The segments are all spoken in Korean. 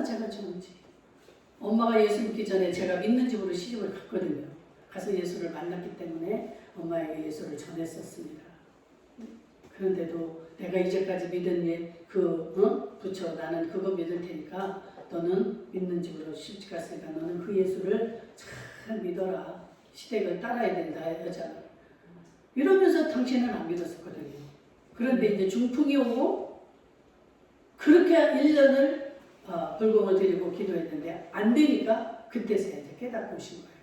얼마나 제가 좋은지. 엄마가 예수 믿기 전에 제가 믿는 집으로 시집을 갔거든요. 가서 예수를 만났기 때문에 엄마에게 예수를 전했었습니다. 그런데도 내가 이제까지 믿은 부처 나는 그거 믿을 테니까 너는 믿는 집으로 시집 갔으니까 너는 그 예수를 잘 믿어라. 시댁을 따라야 된다 여자는. 이러면서 당신은 안 믿었었거든요. 그런데 이제 중풍이 오고 그렇게 1년을 불공을 드리고 기도했는데 안 되니까 그때서야 이제 깨닫고 오신 거예요.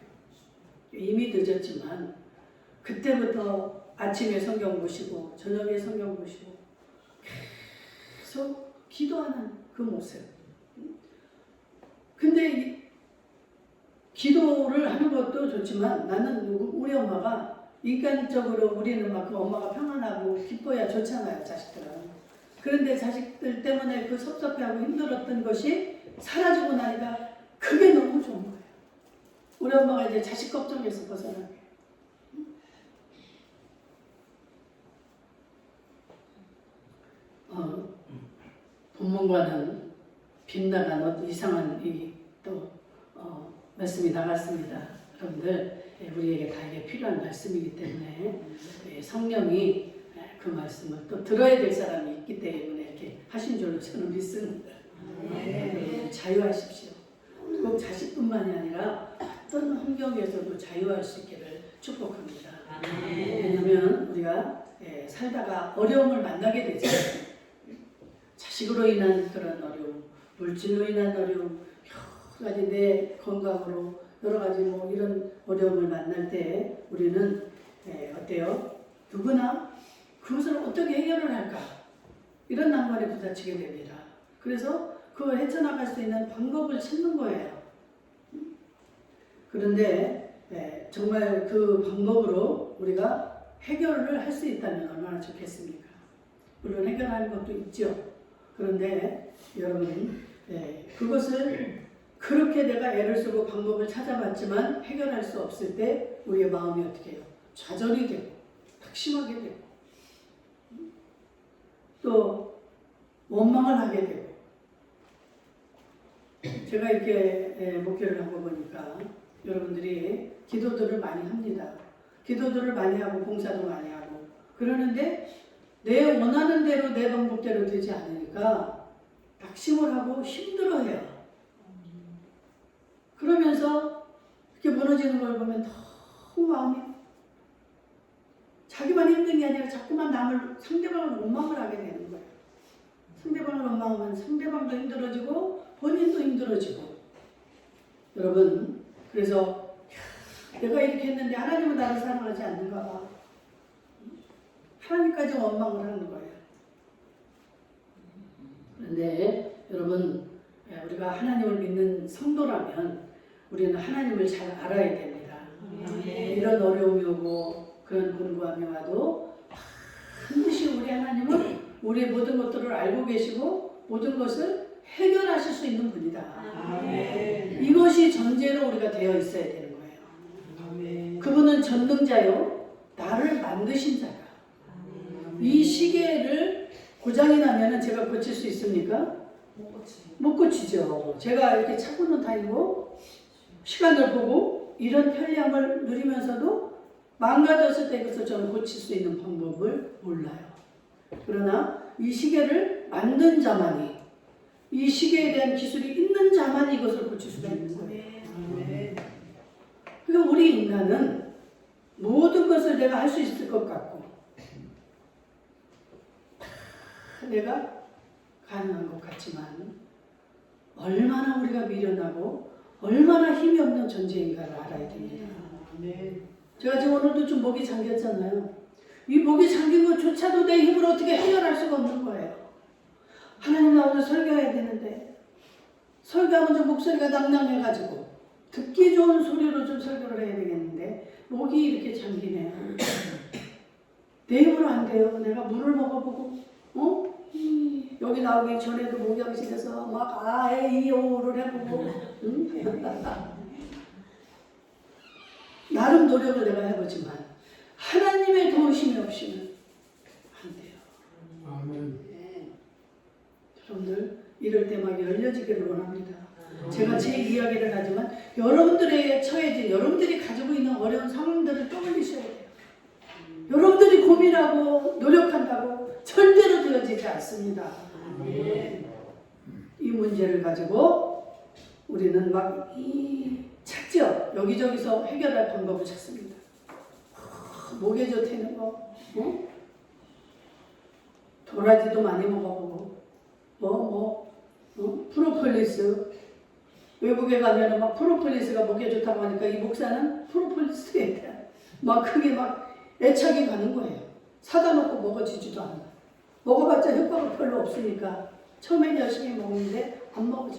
이미 늦었지만 그때부터 아침에 성경 보시고 저녁에 성경 보시고 계속 기도하는 그 모습. 근데 기도를 하는 것도 좋지만 나는 우리 엄마가 인간적으로 우리는 막 그 엄마가 평안하고 기뻐야 좋잖아요, 자식들은. 그런데 자식들 때문에 그 섭섭해하고 힘들었던 것이 사라지고 나니까 그게 너무 좋은 거예요. 우리 엄마가 이제 자식 걱정에서 벗어나게. 본문과는 빗나간 이상한 말씀이 나갔습니다. 여러분들 우리에게 다 이게 필요한 말씀이기 때문에 성령이 그 말씀을 또 들어야 될 사람이 있기 때문에 이렇게 하신 줄로 저는 믿습니다. 자유하십시오. 꼭 자식뿐만이 아니라 어떤 환경에서도 자유할 수 있기를 축복합니다. 왜냐하면 우리가 살다가 어려움을 만나게 되죠. 자식으로 인한 그런 어려움, 물질로 인한 어려움, 여러 가지 내 건강으로 여러 가지 이런 어려움을 만날 때 우리는 어때요? 누구나 그것을 어떻게 해결을 할까? 이런 난관에 부딪히게 됩니다. 그래서 그걸 헤쳐나갈 수 있는 방법을 찾는 거예요. 그런데 정말 그 방법으로 우리가 해결을 할 수 있다면 얼마나 좋겠습니까? 물론 해결하는 것도 있죠. 그런데 여러분 그것을 그렇게 내가 애를 쓰고 방법을 찾아봤지만 해결할 수 없을 때 우리의 마음이 어떻게 해요? 좌절이 되고 낙심하게 되고 또 원망을 하게 되고. 제가 이렇게 목회를 하고 보니까 여러분들이 기도들을 많이 합니다. 기도들을 많이 하고 봉사도 많이 하고 그러는데 내 원하는 대로 내 방법대로 되지 않으니까 낙심을 하고 힘들어해요. 그러면서 이렇게 무너지는 걸 보면 너무 마음이 자기만 힘든 게 아니라 자꾸만 상대방을 원망을 하게 되는 거예요. 상대방을 원망하면 상대방도 힘들어지고 본인도 힘들어지고. 여러분 그래서 내가 이렇게 했는데 하나님은 나를 사랑하지 않는가 봐. 하나님까지 원망을 하는 거예요. 그런데 여러분 우리가 하나님을 믿는 성도라면 우리는 하나님을 잘 알아야 됩니다. 이런 어려움이 오고 그런 공부함이 와도 반드시 우리 하나님은 우리의 모든 것들을 알고 계시고 모든 것을 해결하실 수 있는 분이다. 이것이 전제로 우리가 되어 있어야 되는 거예요. 그분은 전능자요 나를 만드신 자다. 이 시계를 고장이 나면 제가 고칠 수 있습니까? 못 고치죠. 제가 이렇게 차고는 다니고 시간을 보고 이런 편리함을 누리면서도 망가졌을 때 그래서 저는 고칠 수 있는 방법을 몰라요. 그러나 이 시계를 만든 자만이 이 시계에 대한 기술이 있는 자만이 이것을 고칠 수가 있는 거예요. 그러니까 우리 인간은 모든 것을 내가 할 수 있을 것 같고 내가 가능한 것 같지만 얼마나 우리가 미련하고 얼마나 힘이 없는 존재인가를 알아야 됩니다. 제가 지금 오늘도 좀 목이 잠겼잖아요. 이 목이 잠긴 것조차도 내 힘으로 어떻게 해결할 수가 없는 거예요. 하나님 나 오늘 설교해야 되는데 설교하면 좀 목소리가 낭낭해가지고 듣기 좋은 소리로 좀 설교를 해야 되겠는데 목이 이렇게 잠기네요. 내 힘으로 안 돼요. 내가 물을 먹어보고 여기 나오기 전에도 목욕실에서 막 아에이오를 해보고 나름 노력을 내가 해보지만 하나님의 도우심이 없이는 안 돼요. 아멘. 네. 여러분들 이럴 때 막 열려지기를 원합니다. 제가 제 이야기를 하지만 여러분들의 처해진, 여러분들이 가지고 있는 어려운 상황들을 떠올리셔야 돼요. 여러분들이 고민하고 노력한다고 절대로 되어지지 않습니다. 이 문제를 가지고 우리는 막 찾죠. 여기저기서 해결할 방법을 찾습니다. 목에 좋다는 거, 도라지도 많이 먹어보고, 프로폴리스. 외국에 가면은 막 프로폴리스가 목에 좋다고 하니까 이 목사는 프로폴리스에 대한 막 그게 막 애착이 가는 거예요. 사다 놓고 먹어지지도 않아. 먹어봤자 효과가 별로 없으니까 처음엔 열심히 먹는데 안 먹어져.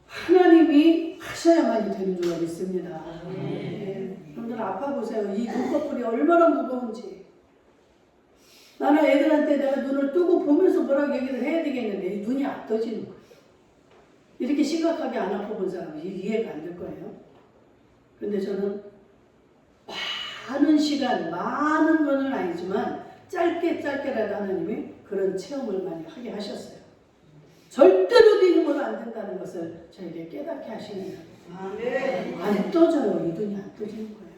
하나님이 하셔야만이 되는 줄 믿습니다. 여러분들 아파보세요. 이 눈꺼풀이 얼마나 무거운지. 나는 애들한테 내가 눈을 뜨고 보면서 뭐라고 얘기를 해야 되겠는데 이 눈이 안 떠지는 거예요. 이렇게 심각하게 안 아파본 사람은 이해가 안 될 거예요. 근데 저는 많은 시간, 많은 건 아니지만 짧게라도 하나님이 그런 체험을 많이 하게 하셨어요. 절대로 네 힘으로 안 된다는 것을 저에게 깨닫게 하시는 거예요. 안 떠져요. 이 눈이 안 떠지는 거예요.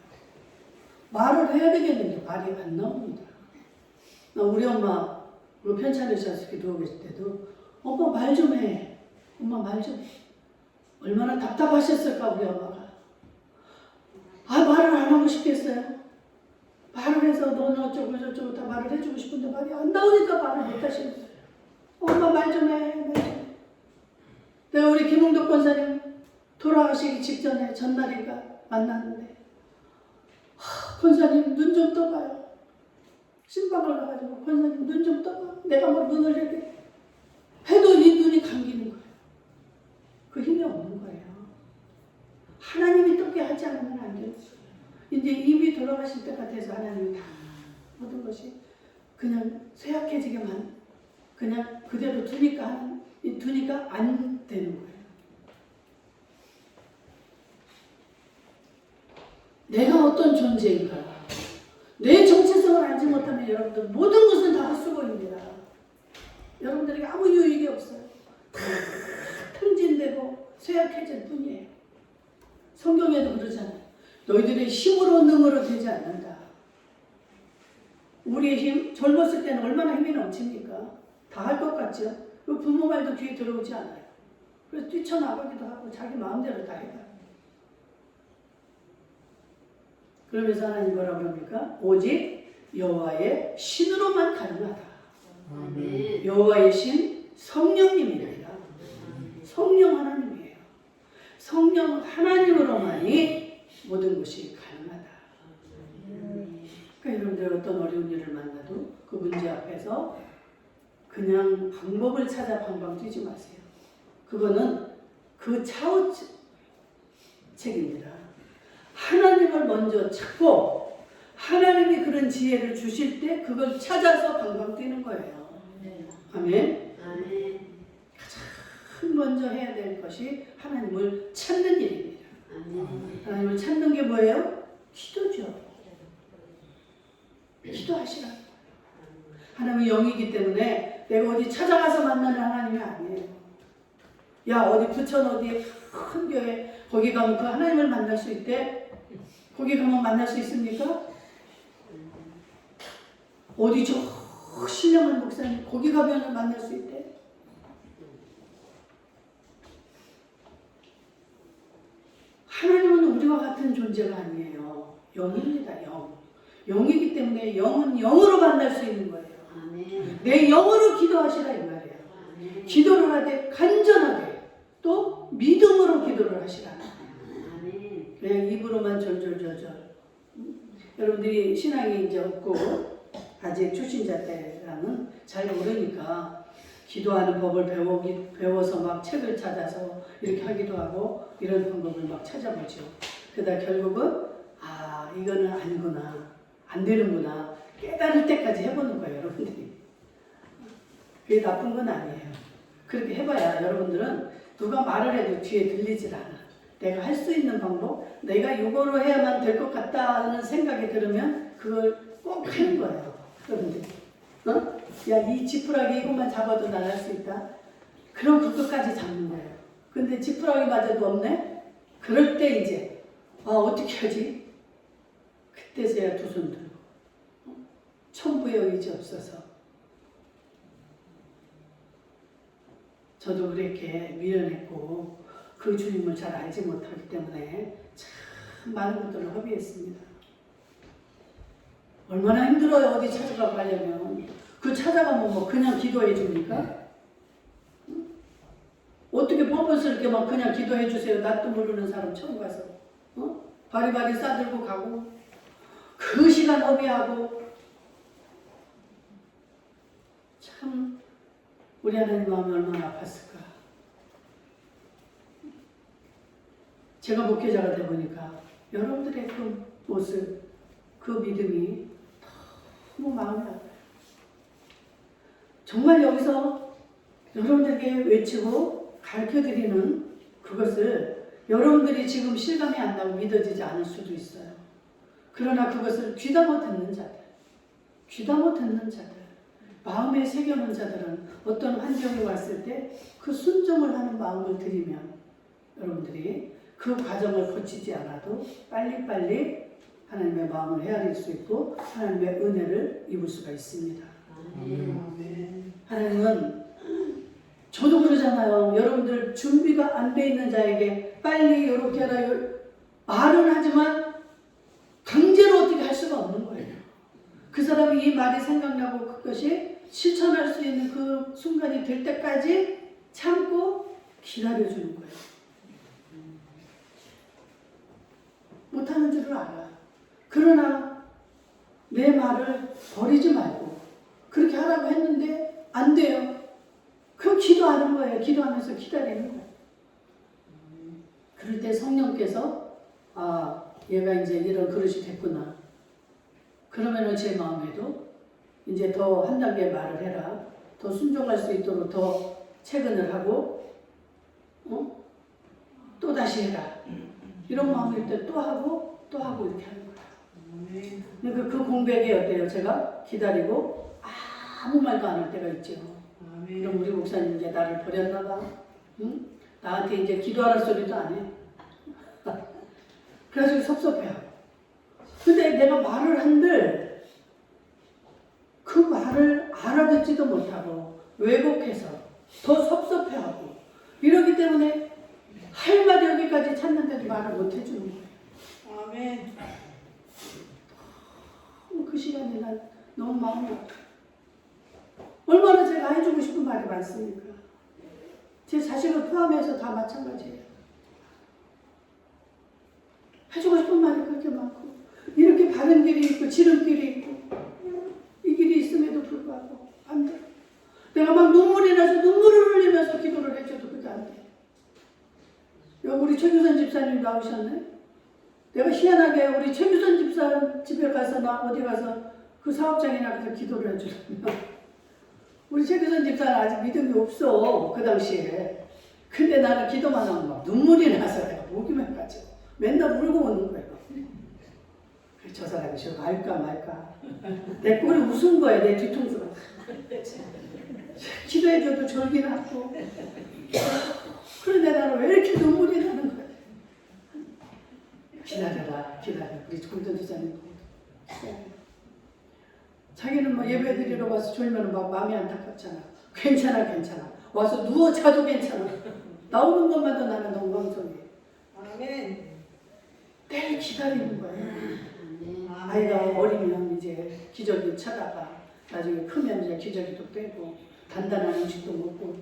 말을 해야 되겠는데 말이 안 나옵니다. 우리 엄마 편찮으셔서 기도하고 계실 때도 엄마 말 좀 해. 엄마 말 좀 해. 얼마나 답답하셨을까 우리 엄마가. 말을 안 하고 싶겠어요. 말을 해서 너는 어쩌고 저쩌고 다 말을 해주고 싶은데 말이 안 나오니까 말을 못 하시는 거예요. 엄마 말 좀 해. 말 좀 해. 내가 우리 김홍덕 권사님 돌아가시기 직전에 전날인가 만났는데 권사님 눈 좀 떠봐요. 신방을 가가지고 권사님 눈 좀 떠봐. 내가 막 눈을 이렇게 해도 이 눈이 감기는 거예요. 그 힘이 없는 거예요. 하나님이 뜨게 하지 않으면 안 돼요. 이제 이미 돌아가실 때 같아서 하나님이 다 모든 것이 그냥 쇠약해지게만 그냥 그대로 두니까 안 되는 거예요. 내가 어떤 존재인가? 내 정체성을 알지 못하면 여러분들 모든 것은 다 헛수고입니다. 여러분들에게 아무 유익이 없어요. 다 탕진되고 쇠약해질 뿐이에요. 성경에도 그러잖아요. 너희들의 힘으로 능으로 되지 않는다. 우리의 힘, 젊었을 때는 얼마나 힘이 넘칩니까? 다 할 것 같죠? 부모 말도 귀에 들어오지 않아요. 그래서 뛰쳐나가기도 하고 자기 마음대로 다 해요. 그러면서 하나님 뭐라고 그럽니까? 오직 여호와의 신으로만 가능하다. 여호와의 신 성령님이래요. 성령 하나님이에요. 성령 하나님으로만이 모든 것이 가능하다. 그러니까 여러분들 어떤 어려운 일을 만나도 그 문제 앞에서 그냥 방법을 찾아 방방 뛰지 마세요. 그거는 그 차후책입니다. 하나님을 먼저 찾고 하나님이 그런 지혜를 주실 때 그걸 찾아서 방방 뛰는 거예요. 아멘. 가장 먼저 해야 될 것이 하나님을 찾는 일입니다. 하나님을 찾는 게 뭐예요? 기도죠. 기도하시라. 하나님은 영이기 때문에 내가 어디 찾아가서 만나는 하나님이 아니에요. 야 어디 부천 어디 큰 교회 거기 가면 그 하나님을 만날 수 있대? 거기 가면 만날 수 있습니까? 어디 저 신령한 목사님 거기 가면 만날 수 있대? 하나님은 우리와 같은 존재가 아니에요. 영입니다. 영. 영이기 때문에 영은 영으로 만날 수 있는 거예요. 내 영으로 기도하시라 이 말이에요. 기도를 하되 간절하게 또 믿음으로 기도를 하시라. 그냥 입으로만 절절절절. 여러분들이 신앙이 이제 없고 아직 초신자 때랑은 잘 모르니까 기도하는 법을 배워서 막 책을 찾아서 이렇게 하기도 하고 이런 방법을 막 찾아보죠. 그러다 결국은 이거는 아니구나. 안 되는구나. 깨달을 때까지 해보는 거예요, 여러분들이. 그게 나쁜 건 아니에요. 그렇게 해봐야 여러분들은 누가 말을 해도 뒤에 들리질 않아. 내가 할 수 있는 방법, 내가 이거로 해야만 될 것 같다는 생각이 들으면 그걸 꼭 하는 거예요, 여러분들이. 야, 이 지푸라기 이것만 잡아도 나갈 수 있다. 그럼 그것까지 잡는 거예요. 근데 지푸라기마저도 없네? 그럴 때 이제 어떻게 하지? 그때서야 두 손 들고 천부의 의지 없어서 저도 그렇게 미련했고 그 주님을 잘 알지 못하기 때문에 참 많은 것들을 허비했습니다. 얼마나 힘들어요. 어디 찾아가고 하려면. 그 찾아가면 뭐 그냥 기도해 줍니까? 어떻게 뻔뻔스럽게 막 그냥 기도해 주세요. 낯도 모르는 사람 처음 가서 바리바리 싸들고 가고 그 시간 허비하고 참 우리 하나님 마음이 얼마나 아팠을까. 제가 목회자가 되보니까 여러분들의 그 모습, 그 믿음이 너무 마음이 아파요. 정말 여기서 여러분들에게 외치고 가르쳐드리는 그것을 여러분들이 지금 실감이 안 나고 믿어지지 않을 수도 있어요. 그러나 그것을 귀담아 듣는 자들, 귀담아 듣는 자들, 마음에 새겨놓은 자들은 어떤 환경이 왔을 때 그 순종을 하는 마음을 들이면 여러분들이 그 과정을 거치지 않아도 빨리빨리 하나님의 마음을 헤아릴 수 있고 하나님의 은혜를 입을 수가 있습니다. 하나님은 저도 그러잖아요. 여러분들 준비가 안 돼 있는 자에게 빨리 이렇게 하라 말은 하지만 강제로 어떻게 할 수가 없는 거예요. 그 사람이 이 말이 생각나고 그것이 실천할 수 있는 그 순간이 될 때까지 참고 기다려주는 거예요. 못하는 줄을 알아. 그러나 내 말을 버리지 말고 그렇게 하라고 했는데 안 돼요. 그럼 기도하는 거예요. 기도하면서 기다리는 거예요. 그럴 때 성령께서 얘가 이제 이런 그릇이 됐구나. 그러면은 제 마음에도 이제 더 한 단계 말을 해라. 더 순종할 수 있도록 더 체근을 하고 또 다시 해라. 이런 마음일 때 또 하고 또 하고 이렇게 하는 거예요. 근데 그 공백이 어때요? 제가 기다리고 아무 말도 안 할 때가 있죠. 그럼 우리 목사님 이제 나를 버렸나 봐. 응? 나한테 이제 기도하라 소리도 안 해. 그래가지고 섭섭해요. 근데 내가 말을 한들 그 말을 알아듣지도 못하고 왜곡해서 더 섭섭해하고 이러기 때문에 할 말이 여기까지 찾는데도 말을 못 해주는 거예요. 아멘. 그 시간에 난 너무 마음이 아파. 얼마나 제가 해주고 싶은 말이 많습니까? 제 자식을 포함해서 다 마찬가지예요. 해주고 싶은 말이 그렇게 많고 이렇게 바른 길이 있고 지름길이 있고 이 길이 있음에도 불구하고 안 돼. 내가 막 눈물이 나서 눈물을 흘리면서 기도를 해줘도 그게 안 돼. 여기 우리 최규선 집사님 나오셨네. 내가 희한하게 우리 최규선 집사 집에 가서나 어디 가서 그 사업장이나 가서 기도를 해주려면 우리 최규선 집사는 아직 믿음이 없어. 그 당시에. 근데 나는 기도만 하면 막 눈물이 나서 내가 목이 맹가지고 맨날 울고 오는 거예요. 저 사람이 저거 알까 말까. 내 꼴이 웃은 거야. 내 뒤통수가. 기도해줘도 절기 났고. 그런데 나는 왜 이렇게 눈물이 나는 거야. 기다려라. 기다려. 우리 공전 지사님 자기는 뭐 예배 드리러 와서 졸면 막 마음이 안타깝잖아. 괜찮아. 와서 누워 자도 괜찮아. 나오는 것마다 나는 너무 감성해. 아멘. 늘 기다리는 거야. 아이가 어리면 이제 기저귀 차다가 나중에 크면 이제 기저귀도 빼고 단단한 음식도 먹고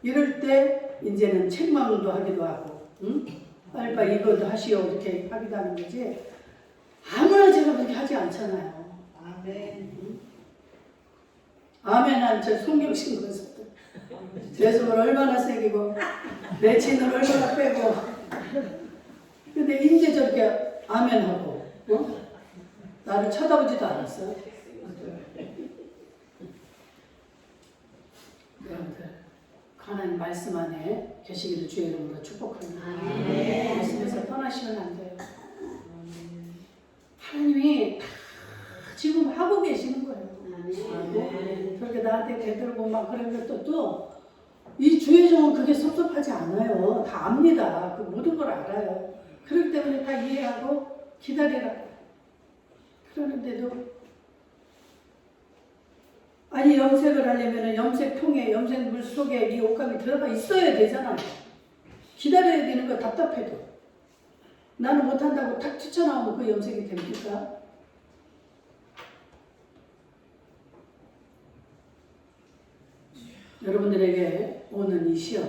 이럴 때 이제는 책망도 하기도 하고 빨리빨리 이것도 하시오 이렇게 하기도 하는 거지 아무나 제가 그렇게 하지 않잖아요. 아멘. 아멘한 저 송경신 권사도 제 손을 얼마나 새기고 내 진을 얼마나 빼고 근데 이제 저렇게 아멘하고 나를 쳐다보지도 않았어. 여러분들 하나님 말씀 안에 계시기를 주의 이름으로 축복합니다. 말씀에서 떠나시면 안 돼요. 하나님이 다 지금 하고 계시는 거예요. 하고 저렇게 나한테 대들고 막 그런 것도 이 주의종은 그게 섭섭하지 않아요. 다 압니다. 그 모든 걸 알아요. 그렇기 때문에 다 이해하고 기다리라. 그러는데도 아니 염색을 하려면 염색통에 염색물 속에 이 옷감이 들어가 있어야 되잖아요. 기다려야 되는 거 답답해도. 나는 못한다고 탁 튀쳐나오면 그 염색이 됩니까? 여러분들에게 오는 이 시험,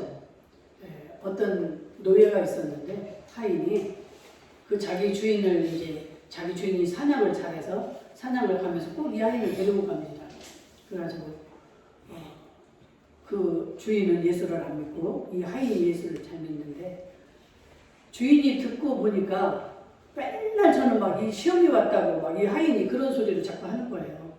어떤 노예가 있었는데 하인이 그 자기 주인을 이제 자기 주인이 사냥을 잘해서 사냥을 가면서 꼭 이 하인을 데리고 갑니다. 그래가지고 그 주인은 예수를 안 믿고 이 하인이 예수를 잘 믿는데 주인이 듣고 보니까 맨날 저는 막 이 시험이 왔다고 막 이 하인이 그런 소리를 자꾸 하는 거예요.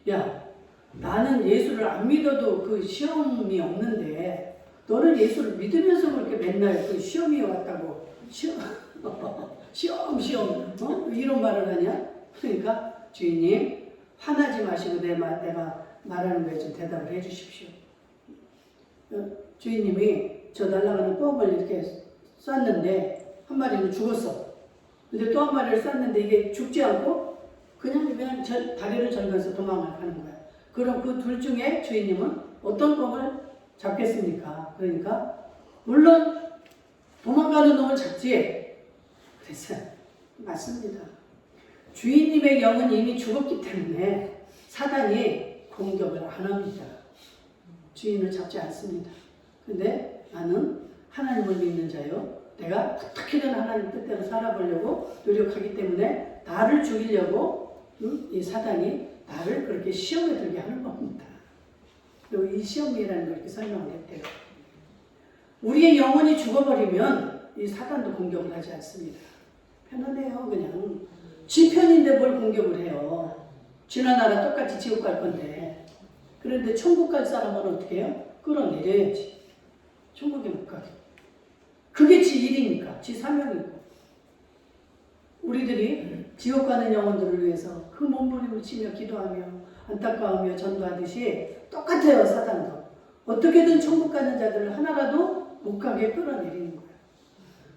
야, 나는 예수를 안 믿어도 그 시험이 없는데 너는 예수를 믿으면서 그렇게 맨날 그 시험이 왔다고 시험 이런 말을 하냐? 그러니까 주인님 화나지 마시고 내가 말하는 거에 좀 대답을 해 주십시오. 주인님이 저 날아가는 꿩을 이렇게 쐈는데 한 마리는 죽었어. 근데 또 한 마리를 쐈는데 이게 죽지 않고 그냥 다리를 절면서 도망을 가는 거야. 그럼 그 둘 중에 주인님은 어떤 꿩을 잡겠습니까? 그러니까 물론 도망가는 놈을 잡지. 그래서 맞습니다. 주인님의 영은 이미 죽었기 때문에 사단이 공격을 안 합니다. 주인을 잡지 않습니다. 근데 나는 하나님을 믿는 자요. 내가 어떻게든 하나님 뜻대로 살아보려고 노력하기 때문에 나를 죽이려고 이 사단이 나를 그렇게 시험에 들게 하는 겁니다. 그리고 이 시험이라는 걸 이렇게 설명을 했대요. 우리의 영혼이 죽어버리면 이 사단도 공격을 하지 않습니다. 편안해요. 그냥 지 편인데 뭘 공격을 해요. 지나 나라 똑같이 지옥 갈 건데. 그런데 천국 갈 사람은 어떻게 해요? 끌어내려야지. 천국에 못 가게. 그게 지 일이니까, 지 사명이고. 우리들이 지옥 가는 영혼들을 위해서 그 몸부림을 치며 기도하며 안타까우며 전도하듯이 똑같아요. 사단도. 어떻게든 천국 가는 자들을 하나라도 못 가게 끌어내리는 거예요.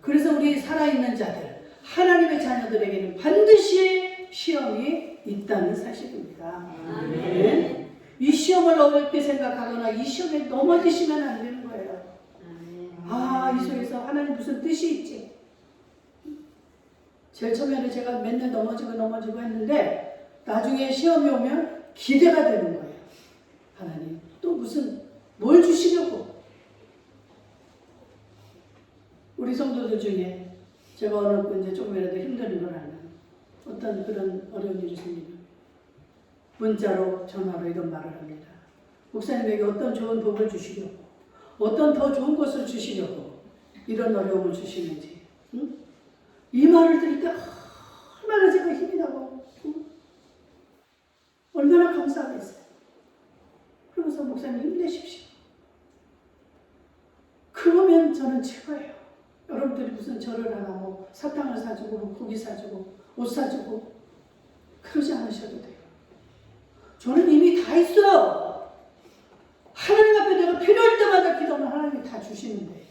그래서 우리 살아있는 자들, 하나님의 자녀들에게는 반드시 시험이 있다는 사실입니다. 네. 이 시험을 어렵게 생각하거나 이 시험에 넘어지시면 안 되는 거예요. 아, 이 속에서 하나님 무슨 뜻이 있지? 제일 처음에는 제가 맨날 넘어지고 했는데 나중에 시험이 오면 기대가 되는 거예요. 하나님 또 무슨 뭘 주시려고? 우리 성도들 중에 제가 어느 이제 조금이라도 힘드는 걸 알면 어떤 그런 어려운 일이 생기면 문자로 전화로 이런 말을 합니다. 목사님에게 어떤 좋은 복을 주시려고, 어떤 더 좋은 것을 주시려고 이런 어려움을 주시는지, 응? 이 말을 들을 때 얼마나 제가 힘이 나고, 응? 얼마나 감사하겠어요. 그러면서 목사님 힘내십시오. 그러면 저는 최고예요. 여러분들이 무슨 절을 하나 뭐 사탕을 사주고 뭐 고기 사주고 옷 사주고 그러지 않으셔도 돼요. 저는 이미 다 있어요. 하나님 앞에 내가 필요할 때마다 기도하면 하나님이 다 주시는데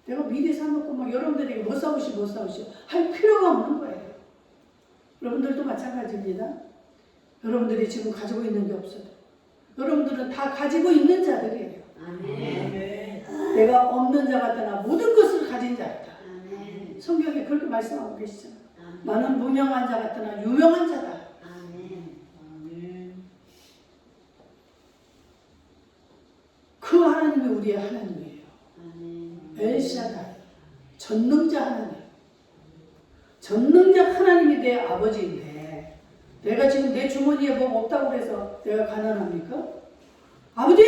내가 미리 사놓고 막 여러분들에게 뭐 사오시오 할 필요가 없는 거예요. 여러분들도 마찬가지입니다. 여러분들이 지금 가지고 있는 게 없어도 여러분들은 다 가지고 있는 자들이에요. 아멘. 내가 없는 자 같으나 모든 것을 가진 자이다. 아멘. 성경에 그렇게 말씀하고 계시잖아요. 아멘. 나는 무명한 자 같으나 유명한 자다. 아멘. 아멘. 그 하나님이 우리의 하나님이에요. 아멘. 엘샤다이, 전능자 하나님. 전능자 하나님이 내 아버지인데 내가 지금 내 주머니에 뭐 없다고 해서 내가 가난합니까? 아버지!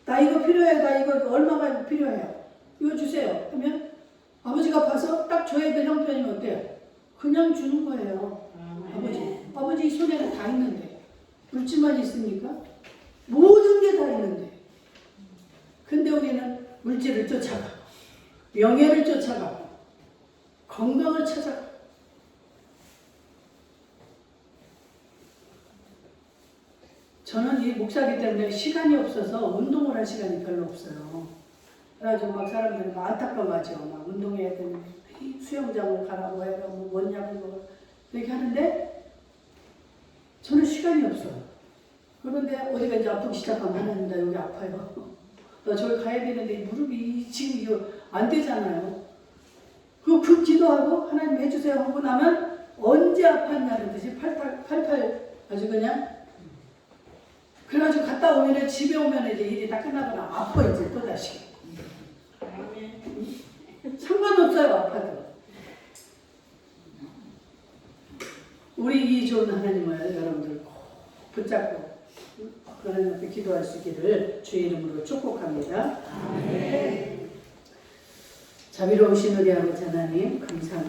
나 이거 필요해. 나 이거 얼마가 필요해요. 이거 주세요. 하면 아버지가 봐서 딱 줘야 될 형편이면 어때요? 그냥 주는 거예요. 아버지 손에는 다 있는데 물질만 있습니까? 모든 게 다 있는데 근데 우리는 물질을 쫓아가고 명예를 쫓아가고 건강을 찾아가고 저는 이 목사기 때문에 시간이 없어서 운동을 할 시간이 별로 없어요. 그래가지고 막 사람들이 막 안타까워하죠. 막 운동해야 되는데 수영장을 가라고 해라 뭐 뭐냐고 뭐 이렇게 하는데 저는 시간이 없어요. 그런데 어디가 이제 아프기 시작하면 하나님 나 여기 아파요. 나 저기 가야 되는데 이 무릎이 지금 이거 안 되잖아요. 그 기도하고 하나님 해주세요 하고 나면 언제 아팠냐는 듯이 팔팔 아주 그냥 그래가지고 갔다 오면 집에 오면 이제 일이 다 끝나거나 아파 이제 또다시. 상관없어요 아파도. 우리 이 좋은 하나님을 여러분들 꼭 붙잡고 하나님 앞에 기도할 수 있기를 주의 이름으로 축복합니다. 자비로우신 우리 아버지 하나님 감사합니다.